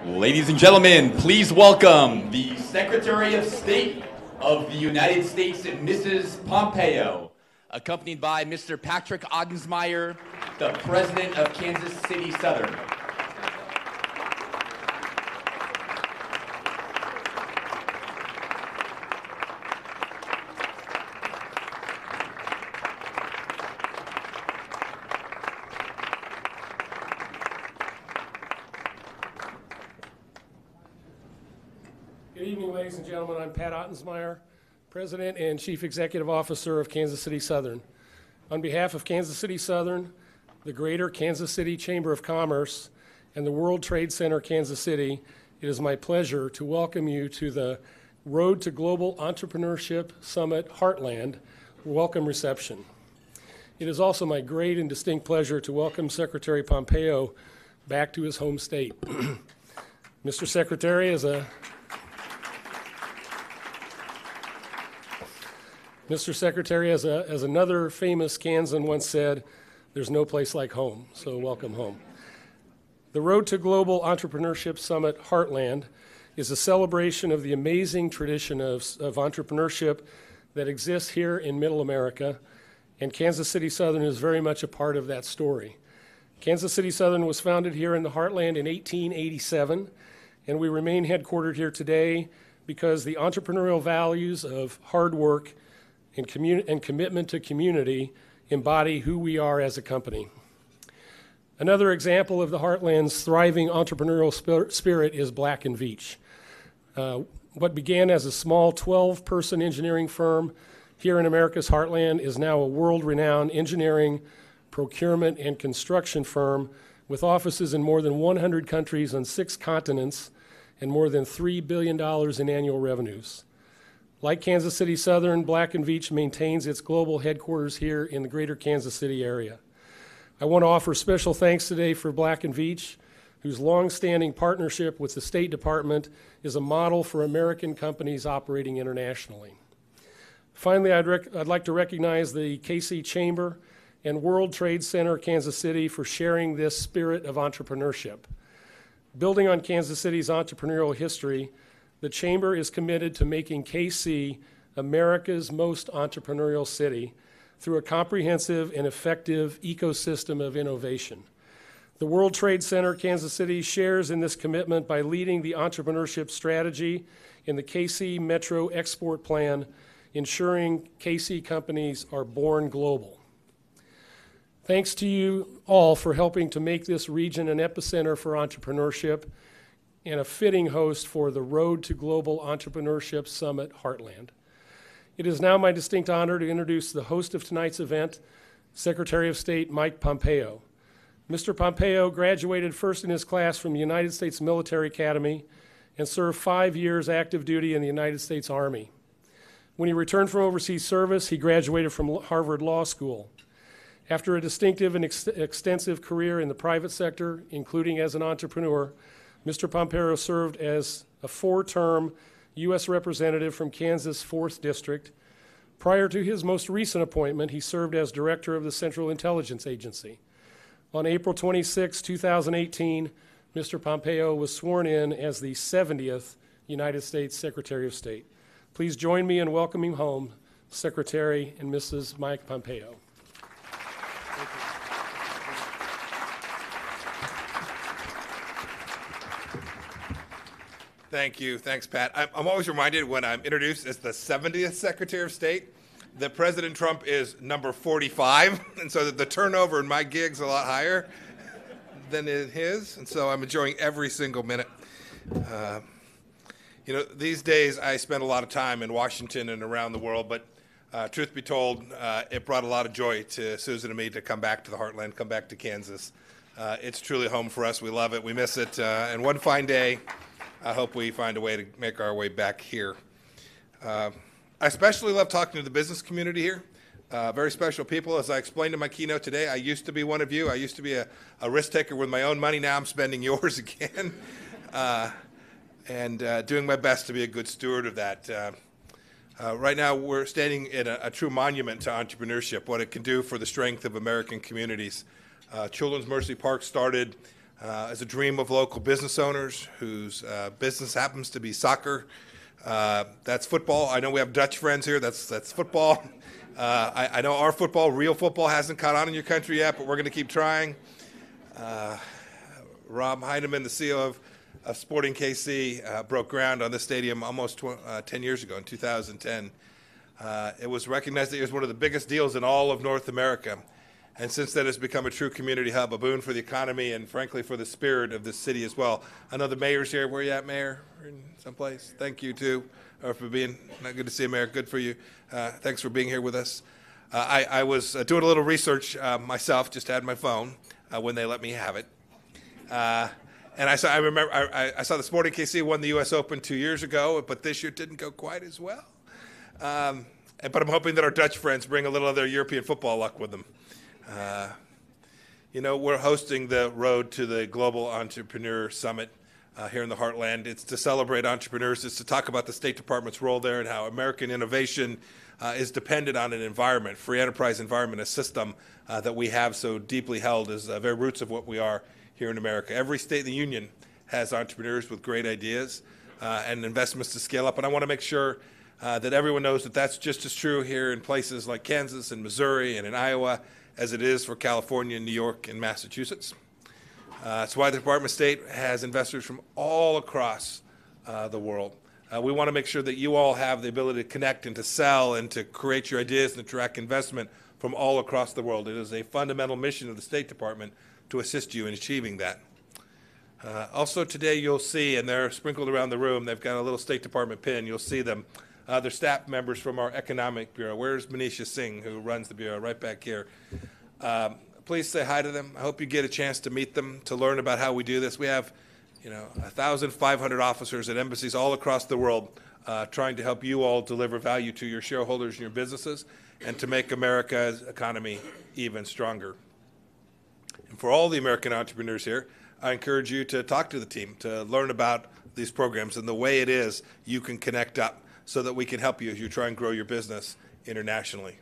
Ladies and gentlemen, please welcome the Secretary of State of the United States, Mrs. Pompeo, accompanied by Mr. Patrick Ottensmeyer, the President of Kansas City Southern. Good evening, ladies and gentlemen. I'm Pat Ottensmeyer, President and Chief Executive Officer of Kansas City Southern. On behalf of Kansas City Southern, the Greater Kansas City Chamber of Commerce, and the World Trade Center Kansas City, it is my pleasure to welcome you to the Road to Global Entrepreneurship Summit Heartland welcome reception. It is also my great and distinct pleasure to welcome Secretary Pompeo back to his home state. Mr. Secretary, as another famous Kansan once said, there's no place like home, so welcome home. The Road to Global Entrepreneurship Summit Heartland is a celebration of the amazing tradition of entrepreneurship that exists here in Middle America, and Kansas City Southern is very much a part of that story. Kansas City Southern was founded here in the Heartland in 1887, and we remain headquartered here today because the entrepreneurial values of hard work and commitment to community embody who we are as a company. Another example of the Heartland's thriving entrepreneurial spirit is Black & Veatch. What began as a small 12-person engineering firm here in America's Heartland is now a world-renowned engineering, procurement, and construction firm with offices in more than 100 countries on 6 continents and more than $3 billion in annual revenues. Like Kansas City Southern, Black & Veatch maintains its global headquarters here in the greater Kansas City area. I want to offer special thanks today for Black & Veatch, whose long-standing partnership with the State Department is a model for American companies operating internationally. Finally, I'd like to recognize the KC Chamber and World Trade Center Kansas City for sharing this spirit of entrepreneurship. Building on Kansas City's entrepreneurial history, the Chamber is committed to making KC America's most entrepreneurial city through a comprehensive and effective ecosystem of innovation. The World Trade Center Kansas City shares in this commitment by leading the entrepreneurship strategy in the KC Metro Export Plan, ensuring KC companies are born global. Thanks to you all for helping to make this region an epicenter for entrepreneurship and a fitting host for the Road to Global Entrepreneurship Summit Heartland. It is now my distinct honor to introduce the host of tonight's event, Secretary of State Mike Pompeo. Mr. Pompeo graduated first in his class from the United States Military Academy and served 5 years active duty in the United States Army. When he returned from overseas service, he graduated from Harvard Law School. After a distinctive and extensive career in the private sector, including as an entrepreneur, Mr. Pompeo served as a 4-term U.S. representative from Kansas' 4th District. Prior to his most recent appointment, he served as director of the Central Intelligence Agency. On April 26, 2018, Mr. Pompeo was sworn in as the 70th United States Secretary of State. Please join me in welcoming home Secretary and Mrs. Mike Pompeo. Thank you. Thanks, Pat. I'm always reminded when I'm introduced as the 70th Secretary of State that President Trump is number 45, and so that the turnover in my gig's a lot higher than in his, and so I'm enjoying every single minute. These days I spend a lot of time in Washington and around the world, but truth be told, it brought a lot of joy to Susan and me to come back to the Heartland, come back to Kansas. It's truly home for us. We love it. We miss it. And one fine day, I hope we find a way to make our way back here. I especially love talking to the business community here. Very special people. As I explained in my keynote today, I used to be one of you. I used to be a risk taker with my own money. Now I'm spending yours again. And doing my best to be a good steward of that. Right now we're standing in a true monument to entrepreneurship, what it can do for the strength of American communities. Children's Mercy Park started as a dream of local business owners whose business happens to be soccer. That's football. I know we have Dutch friends here. That's football. I know our football, real football, hasn't caught on in your country yet, but we're going to keep trying. Rob Heineman, the CEO of Sporting KC, broke ground on this stadium almost 10 years ago in 2010. It was recognized that it was one of the biggest deals in all of North America. And since then, it's become a true community hub, a boon for the economy and, frankly, for the spirit of this city as well. I know the mayor's here. Where are you at, Mayor? In someplace? Thank you, too, for being not good to see you, Mayor. Good for you. Thanks for being here with us. I was doing a little research myself, just had my phone when they let me have it. And I saw the Sporting KC won the U.S. Open 2 years ago, but this year didn't go quite as well. But I'm hoping that our Dutch friends bring a little of their European football luck with them. We're hosting the Road to the Global Entrepreneur Summit here in the Heartland. It's to celebrate entrepreneurs. It's to talk about the State Department's role there and how American innovation is dependent on an environment, free enterprise environment, a system that we have so deeply held as the very roots of what we are here in America. Every state in the union has entrepreneurs with great ideas and investments to scale up. And I want to make sure that everyone knows that that's just as true here in places like Kansas and Missouri and in Iowa as it is for California, New York, and Massachusetts. That's why the Department of State has investors from all across the world. We want to make sure that you all have the ability to connect and to sell and to create your ideas and attract investment from all across the world. It is a fundamental mission of the State Department to assist you in achieving that. Also today you'll see, and they're sprinkled around the room, they've got a little State Department pin. You'll see them. They're staff members from our Economic Bureau. Where's Manisha Singh, who runs the Bureau? Right back here. Please say hi to them. I hope you get a chance to meet them, to learn about how we do this. We have 1,500 officers at embassies all across the world trying to help you all deliver value to your shareholders and your businesses and to make America's economy even stronger. And for all the American entrepreneurs here, I encourage you to talk to the team, to learn about these programs and the way it is you can connect up so that we can help you as you try and grow your business internationally.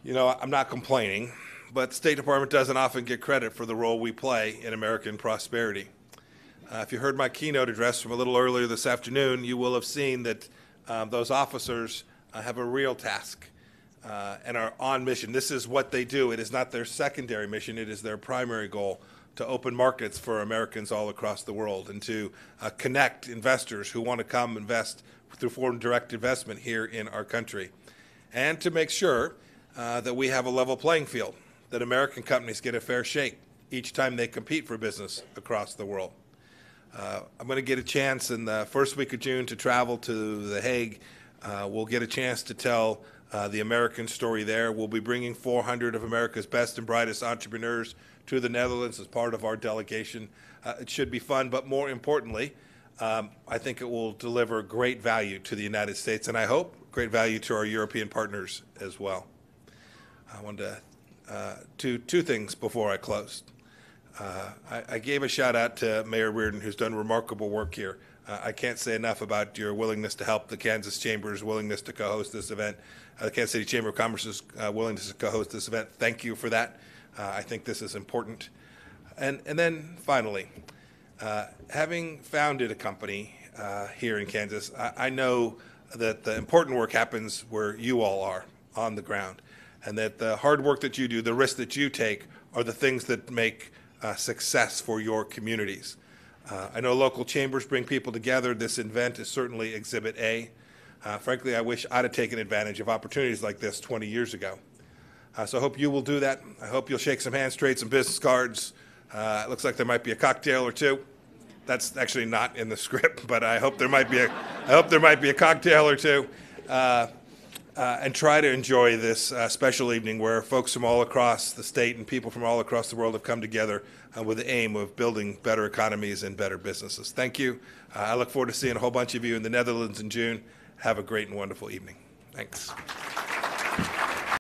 I'm not complaining, but the State Department doesn't often get credit for the role we play in American prosperity. If you heard my keynote address from a little earlier this afternoon, you will have seen that those officers have a real task and are on mission. This is what they do. It is not their secondary mission. It is their primary goal, to open markets for Americans all across the world and to connect investors who want to come invest through foreign direct investment here in our country, and to make sure that we have a level playing field, that American companies get a fair shake each time they compete for business across the world. I'm going to get a chance in the first week of June to travel to The Hague. We'll get a chance to tell the American story there. We'll be bringing 400 of America's best and brightest entrepreneurs to the Netherlands as part of our delegation. It should be fun, but more importantly, I think it will deliver great value to the United States, and I hope great value to our European partners as well. I wanted to two things before I closed. I gave a shout out to Mayor Reardon, who's done remarkable work here. I can't say enough about your willingness to help the Kansas Chamber's willingness to co-host this event. The Kansas City Chamber of Commerce's willingness to co-host this event. Thank you for that. I think this is important. And then finally, having founded a company here in Kansas, I know that the important work happens where you all are, on the ground, and that the hard work that you do, the risks that you take, are the things that make success for your communities. I know local chambers bring people together. This event is certainly Exhibit A. Frankly, I wish I'd have taken advantage of opportunities like this 20 years ago. So I hope you will do that. I hope you'll shake some hands, trade some business cards. It looks like there might be a cocktail or two. That's actually not in the script, but I hope there might be a cocktail or two. And try to enjoy this special evening where folks from all across the state and people from all across the world have come together with the aim of building better economies and better businesses. Thank you. I look forward to seeing a whole bunch of you in the Netherlands in June. Have a great and wonderful evening. Thanks.